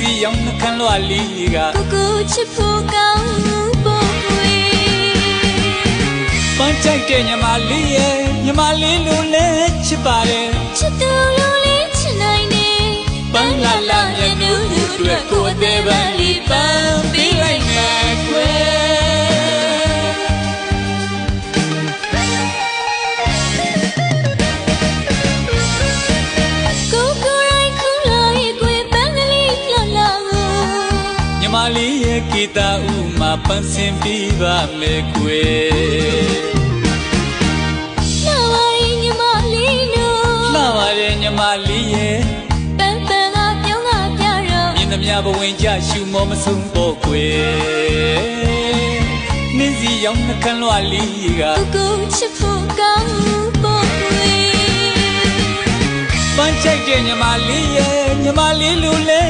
စီရောင်နှခမ်းလွှာလေးကကိုကိုချစ်ဖို့ကောင်းဖို့ဝေးပန်းချိုက်တဲ့ညီမလေးရဲ့ညီမလေးလိုလဲချစ်ပါတယ်ချစ်သူလိုလေးချစ်နိုင်နေပန်းလာလာမျက်နှာအတွက်ကိုယ်အသေးပန်းလေးပန်းပေးလိုက်မယ်ကွယ်ညီမလေးရဲ့ဂီတဥမှာပန်းစင်ပြီးပါမယ်ကွယ်လှပါရဲ့ညီမလေးတို့လှပါတယ်ညီမလေးရဲ့ပန်းပန်းကပြောင်းကပြတော့မြင်သမျှဘဝင်ကြရှူမောမဆုံးဖို့ကွယ်နှင်းစီရောင်နှခမ်းလွှာလေးကကိုကိုချစ်ဖို့ကောင်းဖို့ဝေးပန်းချိုက်တဲ့ညီမလေးရဲ့ညီမလေးလိုလဲ